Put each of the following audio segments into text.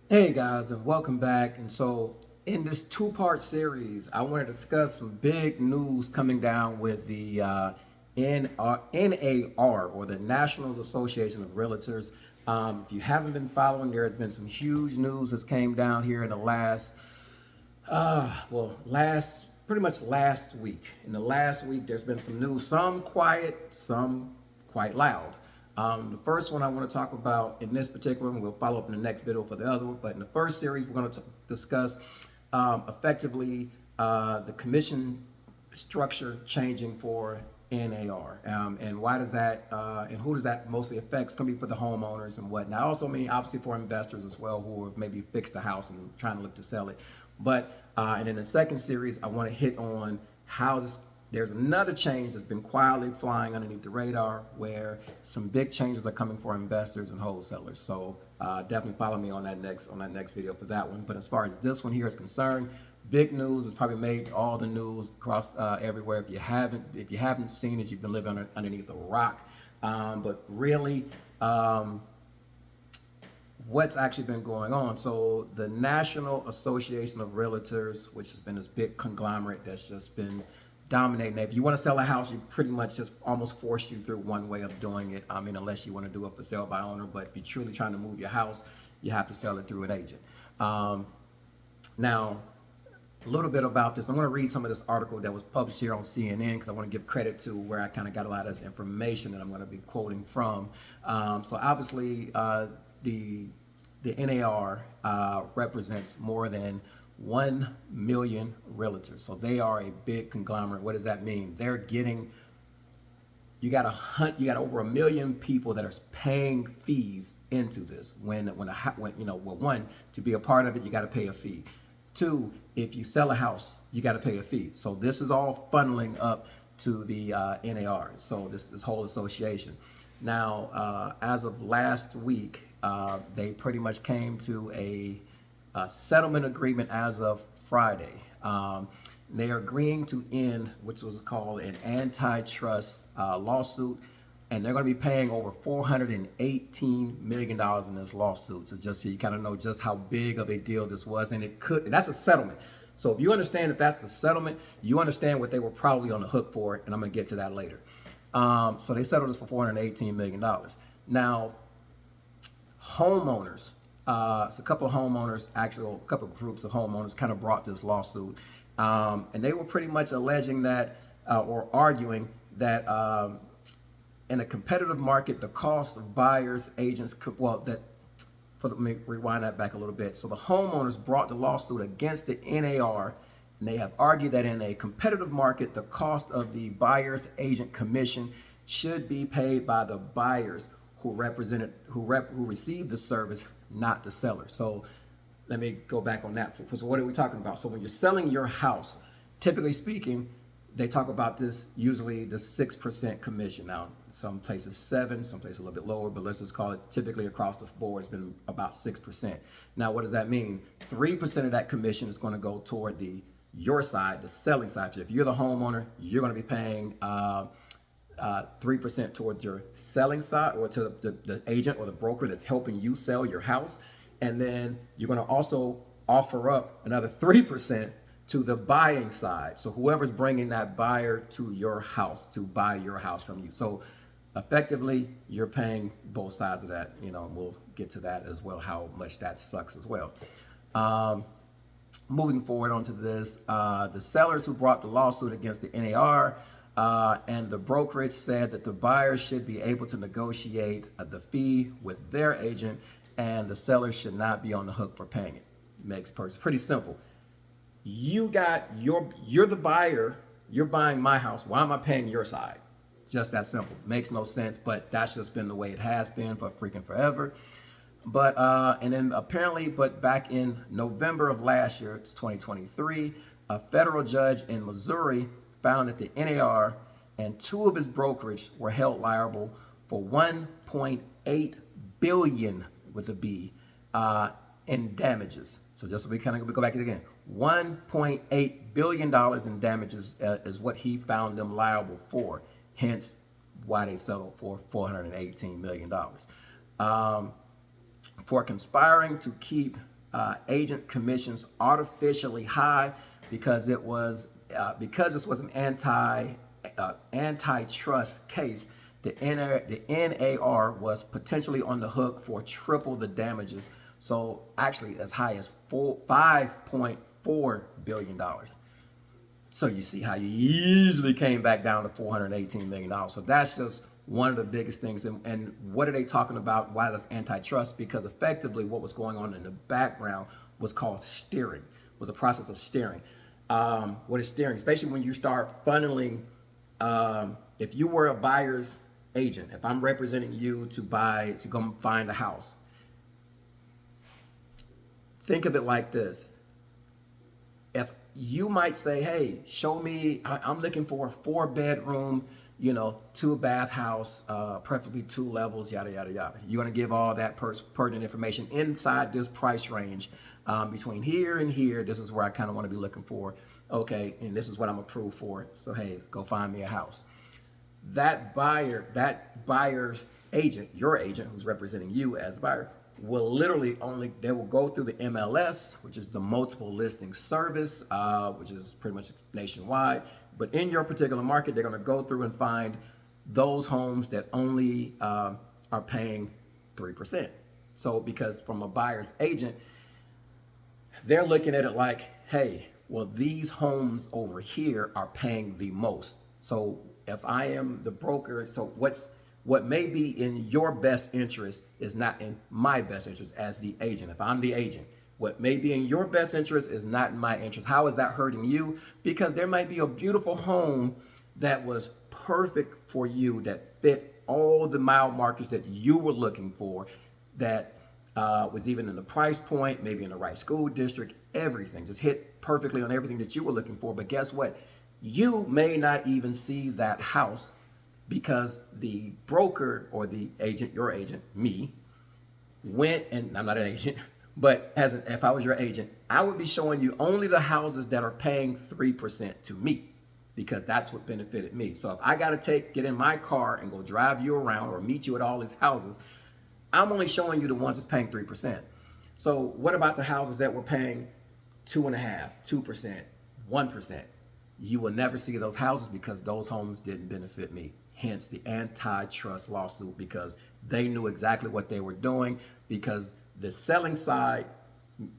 Hey guys, and welcome back. And so, in this two-part series, I want to discuss some big news coming down with the NAR, or the National Association of Realtors. If you haven't been following, there has been some huge news that's came down here in the last pretty much last week. In the last week, there's been some news, some quiet, some quite loud. The first one I want to talk about in this particular one, we'll follow up in the next video for the other one. But in the first series, we're going to discuss effectively the commission structure changing for NAR, and why does that and who does that mostly affect? It's going to be for the homeowners and whatnot. I also mean obviously for investors as well who have maybe fixed the house and trying to look to sell it. But and in the second series, I want to hit on how this. There's another change that's been quietly flying underneath the radar, where some big changes are coming for investors and wholesalers. So definitely follow me on that next video for that one. But as far as this one here is concerned, big news. It's probably made all the news across everywhere. If you haven't seen it, you've been living underneath a rock. But really, what's actually been going on? So the National Association of Realtors, which has been this big conglomerate that's just been dominating. If you want to sell a house, you pretty much just almost force you through one way of doing it. I mean, unless you want to do it for sale by owner, but if you're truly trying to move your house, you have to sell it through an agent. Now, a little bit about this. I'm going to read some of this article that was published here on CNN because I want to give credit to where I kind of got a lot of this information that I'm going to be quoting from. So obviously, the NAR represents more than 1 million realtors. So they are a big conglomerate. What does that mean? They're getting you got over 1 million people that are paying fees into this. One, to be a part of it, you got to pay a fee. Two, if you sell a house, you got to pay a fee. So this is all funneling up to the NAR. So this whole association. Now, as of last week, they pretty much came to a settlement agreement as of Friday. They are agreeing to end, which was called an antitrust lawsuit, and they're going to be paying over $418 million in this lawsuit. So just so you kind of know just how big of a deal this was, and that's a settlement. So if you understand that that's the settlement, you understand what they were probably on the hook for, and I'm going to get to that later. So they settled this for $418 million. Now, homeowners, it's a couple of homeowners, actually a couple of groups of homeowners kind of brought this lawsuit. And they were pretty much alleging that, or arguing that in a competitive market, the cost of buyers, agents, let me rewind that back a little bit. So the homeowners brought the lawsuit against the NAR, and they have argued that in a competitive market, the cost of the buyer's agent commission should be paid by the buyers who received the service, not the seller. So let me go back on that. So what are we talking about? So when you're selling your house, typically speaking, they talk about this usually the 6% commission. Now, some places 7, some places a little bit lower, but let's just call it typically across the board, it's been about 6%. Now, what does that mean? 3% of that commission is going to go toward your side, the selling side. So if you're the homeowner, you're going to be paying 3% towards your selling side, or to the agent or the broker that's helping you sell your house. And then you're going to also offer up another 3% to the buying side. So whoever's bringing that buyer to your house to buy your house from you. So effectively, you're paying both sides of that. We'll get to that as well, how much that sucks as well. Moving forward onto this, the sellers who brought the lawsuit against the NAR and the brokerage said that the buyers should be able to negotiate the fee with their agent, and the seller should not be on the hook for paying it. Makes pretty simple. You're the buyer, you're buying my house. Why am I paying your side? Just that simple. Makes no sense, but that's just been the way it has been for freaking forever. But and then apparently, but back in November of last year, it's 2023, a federal judge in Missouri found that the NAR and 2 of his brokerage were held liable for 1.8 billion with a B in damages. So just so we kind of go back to it again, $1.8 billion in damages is what he found them liable for. Hence why they settled for $418 million. For conspiring to keep agent commissions artificially high because it was because this was an antitrust case. The NAR was potentially on the hook for triple the damages. So actually as high as $5.4 billion. So you see how you easily came back down to $418 million. So that's just one of the biggest things. And what are they talking about? Why that's antitrust? Because effectively what was going on in the background was called steering, was a process of steering. What is steering? Especially when you start funneling, if you were a buyer's agent, if I'm representing you to go find a house, think of it like this. If you might say, hey, show me, I'm looking for a 4-bedroom, 2-bath house, preferably 2 levels, yada, yada, yada. You're going to give all that pertinent information inside this price range, between here and here. This is where I kind of want to be looking for. Okay, and this is what I'm approved for. So, hey, go find me a house. That buyer's agent, your agent who's representing you as a buyer, will literally they will go through the MLS, which is the multiple listing service, which is pretty much nationwide. But in your particular market, they're going to go through and find those homes that only are paying 3%. So because from a buyer's agent, they're looking at it like, hey, well, these homes over here are paying the most. So if I am the broker, so what may be in your best interest is not in my best interest as the agent. If I'm the agent, what may be in your best interest is not in my interest. How is that hurting you? Because there might be a beautiful home that was perfect for you, that fit all the mile markers that you were looking for, that was even in the price point, maybe in the right school district, everything just hit perfectly on everything that you were looking for. But guess what? You may not even see that house because the broker or the agent, your agent, me, went, and I'm not an agent, but if I was your agent, I would be showing you only the houses that are paying 3% to me, because that's what benefited me. So if I got to get in my car and go drive you around or meet you at all these houses, I'm only showing you the ones that's paying 3%. So what about the houses that were paying 2.5%, 2%, 1%? You will never see those houses because those homes didn't benefit me. Hence the antitrust lawsuit, because they knew exactly what they were doing. Because the selling side,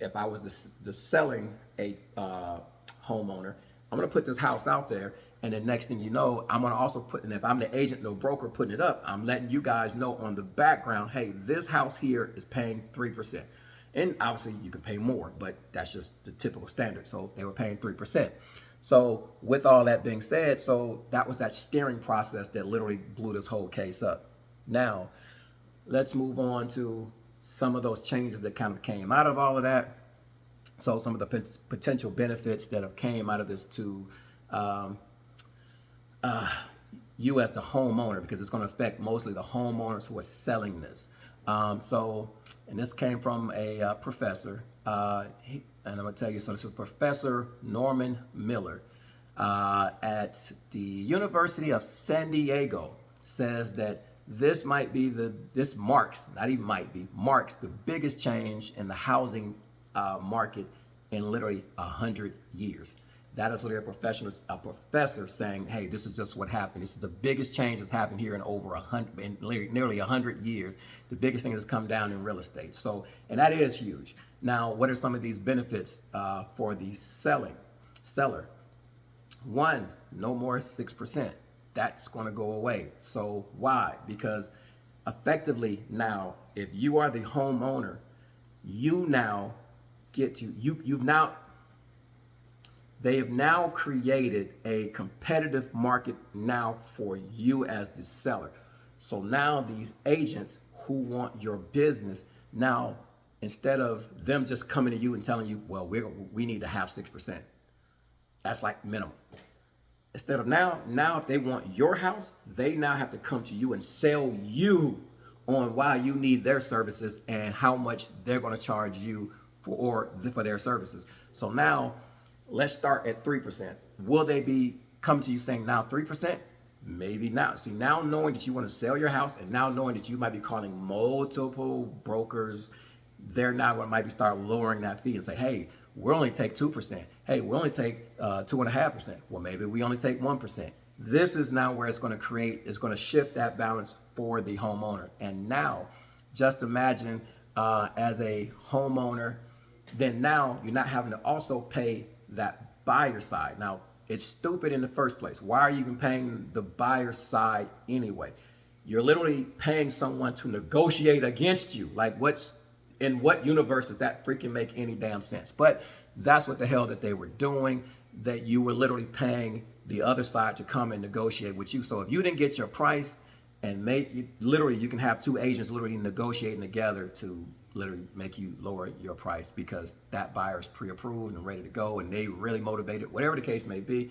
if I was the selling homeowner, I'm going to put this house out there, and the next thing you know, I'm going to also put, and if I'm the agent, no broker putting it up, I'm letting you guys know on the background, hey, this house here is paying 3%. And obviously you can pay more, but that's just the typical standard. So they were paying 3%. So with all that being said, so that was that steering process that literally blew this whole case up. Now, let's move on to some of those changes that kind of came out of all of that. So some of the potential benefits that have came out of this to you as the homeowner, because it's going to affect mostly the homeowners who are selling this. And this came from a professor, and I'm going to tell you, so this is Professor Norman Miller at the University of San Diego, says that this marks the biggest change in the housing market in literally 100 years. That is what a professor saying, hey, this is just what happened. This is the biggest change that's happened here in nearly 100 years. The biggest thing that's come down in real estate. So, and that is huge. Now, what are some of these benefits for the seller? One, no more 6%. That's going to go away. So why? Because effectively now, if you are the homeowner, you now get to, they have now created a competitive market now for you as the seller. So now these agents who want your business, now instead of them just coming to you and telling you, well, we need to have 6%. That's like minimum. Instead of now if they want your house, they now have to come to you and sell you on why you need their services and how much they're going to charge you for their services. So now let's start at 3%. Will they be come to you saying now 3%? Maybe not. See, now knowing that you want to sell your house and now knowing that you might be calling multiple brokers, they're now going to maybe start lowering that fee and say, hey, we'll only take 2%. Hey, we'll only take 2.5%. Well, maybe we only take 1%. This is now where it's going to shift that balance for the homeowner. And now, just imagine as a homeowner, then now you're not having to also pay that buyer side. Now, it's stupid in the first place. Why are you even paying the buyer side anyway? You're literally paying someone to negotiate against you. Like, in what universe does that freaking make any damn sense? But that's what the hell that they were doing, that you were literally paying the other side to come and negotiate with you. So if you didn't get your price, and you can have two agents literally negotiating together to literally make you lower your price because that buyer is pre-approved and ready to go and they really motivated, whatever the case may be.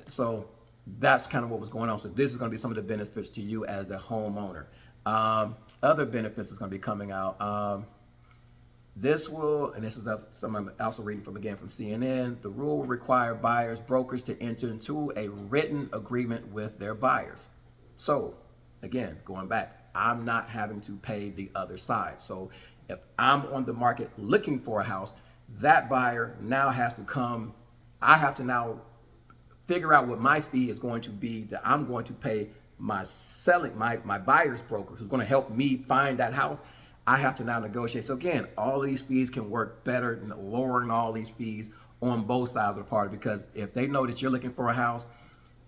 So that's kind of what was going on. So this is going to be some of the benefits to you as a homeowner. Other benefits is going to be coming out. This is something I'm also reading from CNN. The rule will require buyers, brokers to enter into a written agreement with their buyers. So again, going back, I'm not having to pay the other side. So if I'm on the market looking for a house, that buyer now has to come. I have to now figure out what my fee is going to be that I'm going to pay my buyer's broker who's going to help me find that house. I have to now negotiate. So again, all of these fees can work better than lowering all these fees on both sides of the party, because if they know that you're looking for a house,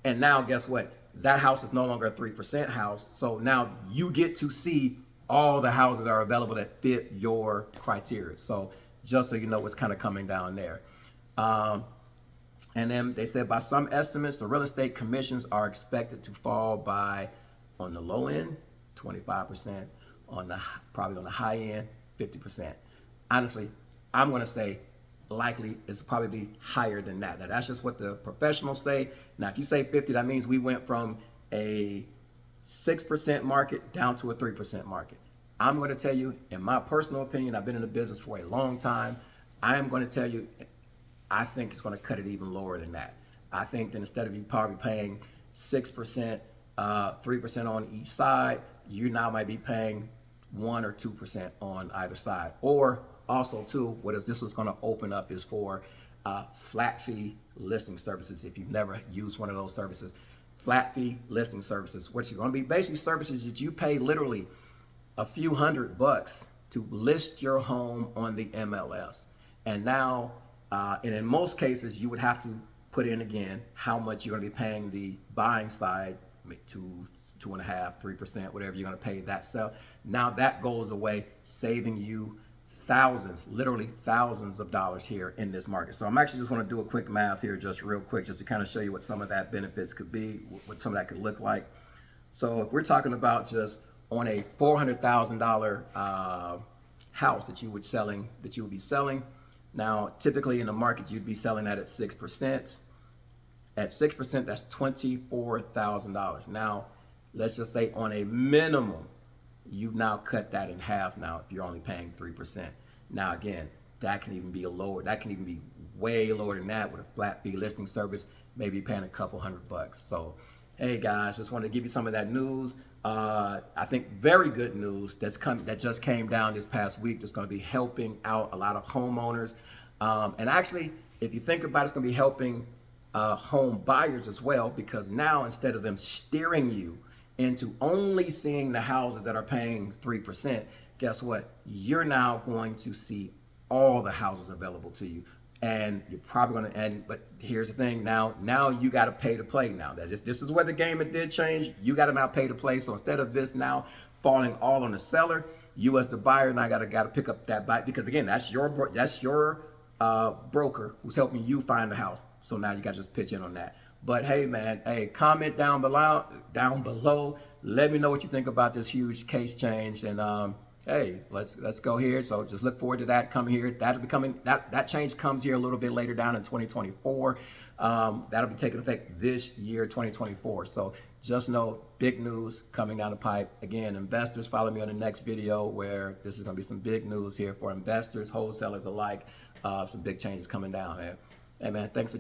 and now guess what? That house is no longer a 3% house. So now you get to see all the houses that are available that fit your criteria. So just so you know what's kind of coming down there. And then they said by some estimates, the real estate commissions are expected to fall by, on the low end, 25%, probably on the high end, 50%. Honestly, I'm going to say likely it's probably be higher than that. Now that's just what the professionals say. Now if you say 50, that means we went from a 6% market down to a 3% market. I'm going to tell you, in my personal opinion, I've been in the business for a long time. I'm going to tell you, I think it's going to cut it even lower than that. I think that instead of you probably paying 6%, 3% on each side, you now might be paying 1 or 2% on either side. Or also too, this was going to open up is for flat fee listing services. If you've never used one of those services, flat fee listing services, which are going to be basically services that you pay literally a few $100 to list your home on the MLS. And now, and in most cases, you would have to put in again how much you're going to be paying the buying side, 2.5%, 3%, whatever you're going to pay that sell. Now that goes away, saving you literally thousands of dollars here in this market. So I'm actually just going to do a quick math here, just real quick, just to kind of show you what some of that benefits could be, what some of that could look like. So if we're talking about just on a $400,000 house that you would be selling, now typically in the market you'd be selling that at 6%. At 6%, that's $24,000. Now, let's just say on a minimum, you've now cut that in half now if you're only paying 3%. Now again, that can even be way lower than that with a flat fee listing service, maybe paying a couple $100. So, hey guys, just wanted to give you some of that news. I think very good news that just came down this past week that's going to be helping out a lot of homeowners. And actually, if you think about it, it's going to be helping home buyers as well, because now instead of them steering you into only seeing the houses that are paying 3%, guess what? You're now going to see all the houses available to you. And you're probably going to, but here's the thing, now you got to pay to play now. This is where the game it did change. You got to now pay to play. So instead of this now falling all on the seller, you as the buyer now got to pick up that buy, because again, that's your broker who's helping you find the house. So now you got to just pitch in on that. But hey man, comment down below. Let me know what you think about this huge case change, and hey, let's go here. So just look forward to that coming here. That change comes here a little bit later down in 2024. That'll be taking effect this year, 2024. So just know, big news coming down the pipe. Again, investors, follow me on the next video where this is going to be some big news here for investors, wholesalers alike. Some big changes coming down here. Hey man, thanks for